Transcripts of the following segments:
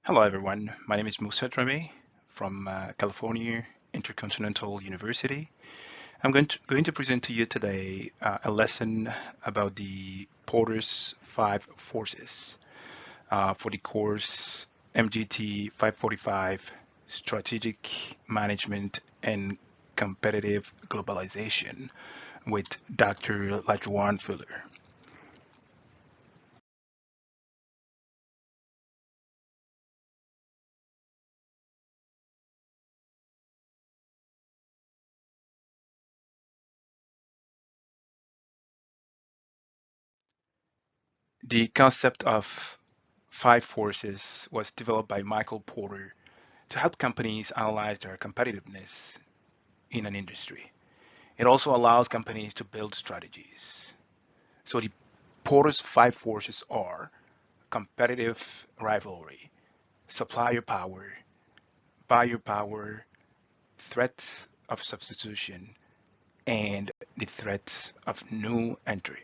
Hello, everyone. My name is Musa Drame from California Intercontinental University. I'm going to present to you today a lesson about the Porter's five forces for the course MGT545 Strategic Management and Competitive Globalization with Dr. Lajuan Fuller. The concept of five forces was developed by Michael Porter to help companies analyze their competitiveness in an industry. It also allows companies to build strategies. So the Porter's five forces are competitive rivalry, supplier power, buyer power, threats of substitution, and the threats of new entry.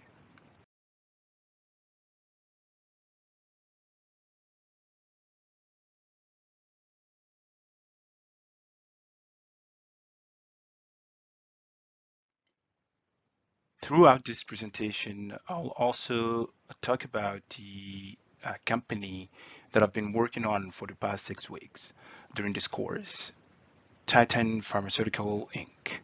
Throughout this presentation, I'll also talk about the company that I've been working on for the past 6 weeks during this course, Titan Pharmaceutical Inc.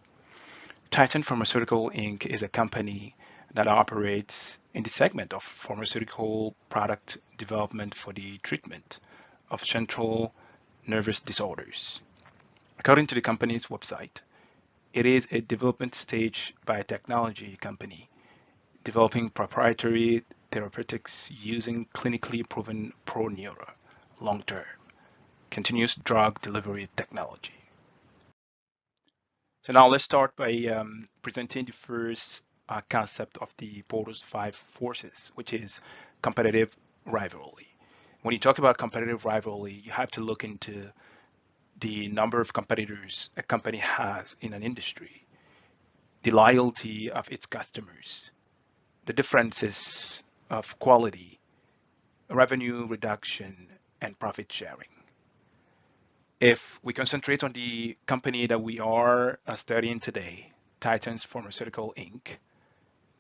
Titan Pharmaceutical Inc. is a company that operates in the segment of pharmaceutical product development for the treatment of central nervous disorders. According to the company's website, it is a development stage biotechnology company developing proprietary therapeutics using clinically proven pro-neuro long-term continuous drug delivery technology. So now let's start by presenting the first concept of the Porter's five forces, which is competitive rivalry. When you talk about competitive rivalry, you have to look into the number of competitors a company has in an industry, the loyalty of its customers, the differences of quality, revenue reduction, and profit sharing. If we concentrate on the company that we are studying today, Titans Pharmaceutical Inc.,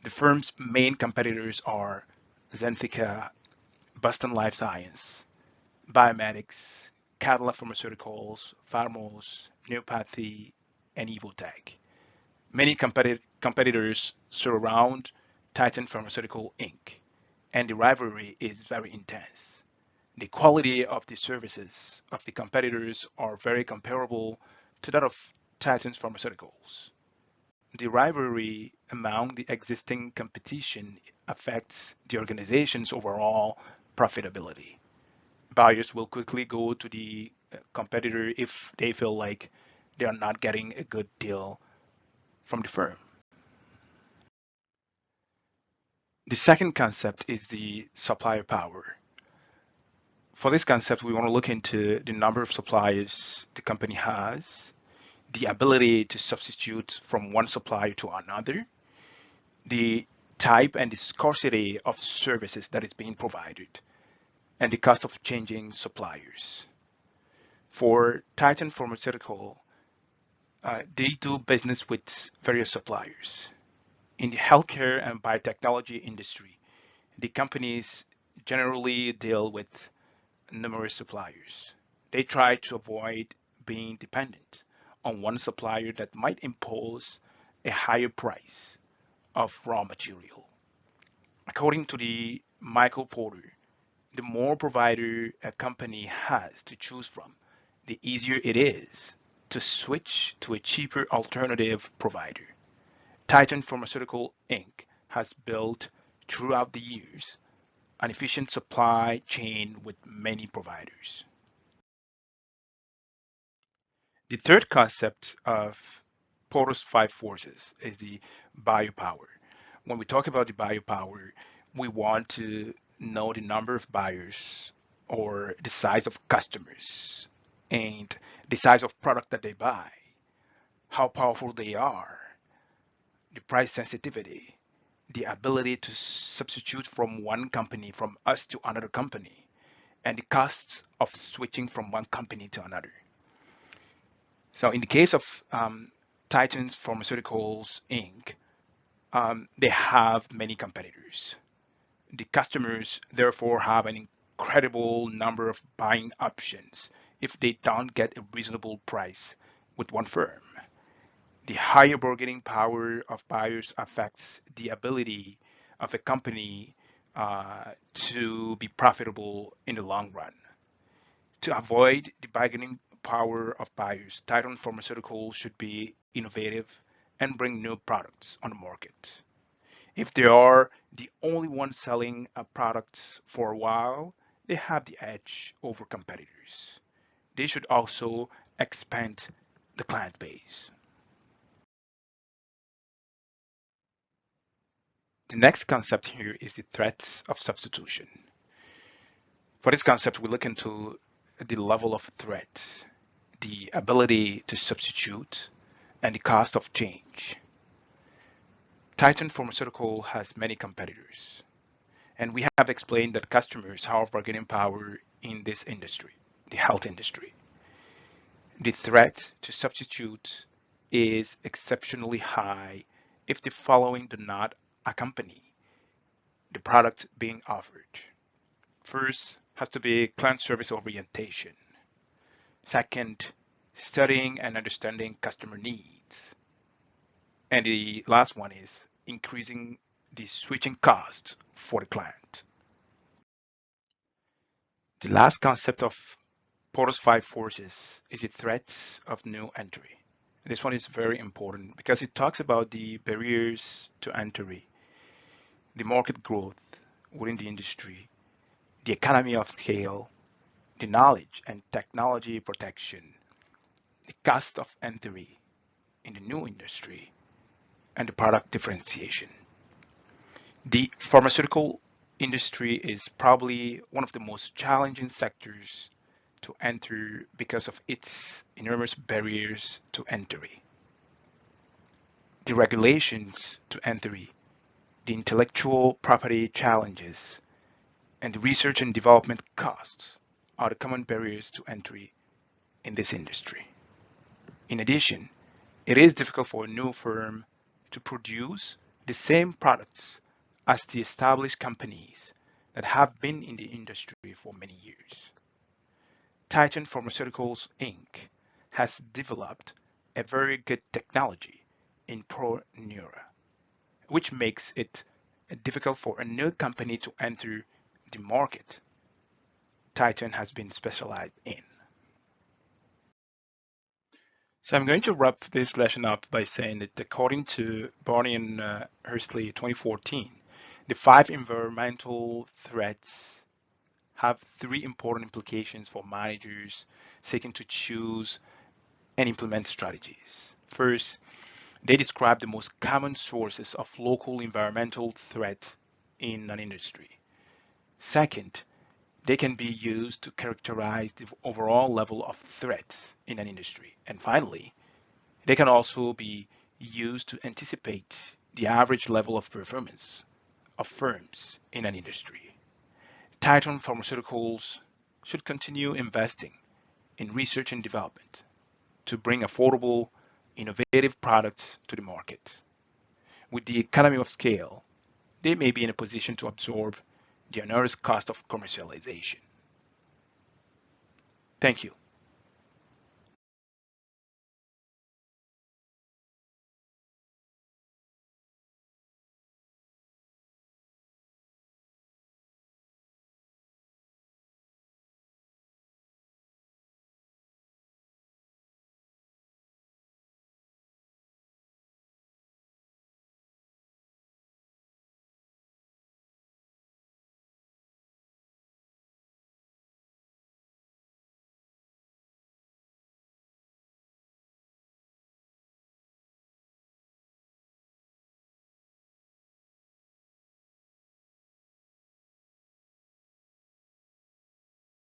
the firm's main competitors are Xanthika, Boston Life Science, Biomedics, Catalent Pharmaceuticals, Pharmos, Neopathy, and Evotech. Many competitors surround Titan Pharmaceutical Inc., and the rivalry is very intense. The quality of the services of the competitors are very comparable to that of Titan's Pharmaceuticals. The rivalry among the existing competition affects the organization's overall profitability. Buyers will quickly go to the competitor if they feel like they are not getting a good deal from the firm. The second concept is the supplier power. For this concept, we want to look into the number of suppliers the company has, the ability to substitute from one supplier to another, the type and the scarcity of services that is being provided, and the cost of changing suppliers. For Titan Pharmaceutical, they do business with various suppliers. In the healthcare and biotechnology industry, the companies generally deal with numerous suppliers. They try to avoid being dependent on one supplier that might impose a higher price of raw material. According to the Michael Porter, the more provider a company has to choose from, the easier it is to switch to a cheaper alternative provider. Titan Pharmaceutical Inc. has built throughout the years an efficient supply chain with many providers. The third concept of Porter's five forces is the biopower. When we talk about the biopower, we want to know the number of buyers or the size of customers and the size of product that they buy, how powerful they are, the price sensitivity, the ability to substitute from one company, from us to another company, and the costs of switching from one company to another. So in the case of Titan Pharmaceuticals Inc., they have many competitors. The customers therefore have an incredible number of buying options if they don't get a reasonable price with one firm. The higher bargaining power of buyers affects the ability of a company to be profitable in the long run. To avoid the bargaining power of buyers, Titan Pharmaceuticals should be innovative and bring new products on the market. If they are the only one selling a product for a while, they have the edge over competitors. They should also expand the client base. The next concept here is the threats of substitution. For this concept, we look into the level of threat, the ability to substitute, and the cost of change. Titan Pharmaceutical has many competitors, and we have explained that customers have bargaining power in this industry, the health industry. The threat to substitute is exceptionally high if the following do not accompany the product being offered. First, has to be client service orientation. Second, studying and understanding customer needs. And the last one is increasing the switching cost for the client. The last concept of Porter's five forces is the threats of new entry. This one is very important because it talks about the barriers to entry, the market growth within the industry, the economy of scale, the knowledge and technology protection, the cost of entry in the new industry, and the product differentiation. The pharmaceutical industry is probably one of the most challenging sectors to enter because of its enormous barriers to entry. The regulations to entry, the intellectual property challenges, and the research and development costs are the common barriers to entry in this industry. In addition, it is difficult for a new firm to produce the same products as the established companies that have been in the industry for many years. Titan Pharmaceuticals Inc. has developed a very good technology in pro-neura, which makes it difficult for a new company to enter the market Titan has been specialized in. So I'm going to wrap this lesson up by saying that according to Barney and Hursley 2014, the 5 environmental threats have 3 important implications for managers seeking to choose and implement strategies. First, they describe the most common sources of local environmental threat in an industry. Second, they can be used to characterize the overall level of threats in an industry. And finally, they can also be used to anticipate the average level of performance of firms in an industry. Titan Pharmaceuticals should continue investing in research and development to bring affordable, innovative products to the market. With the economy of scale, they may be in a position to absorb the onerous cost of commercialization. Thank you.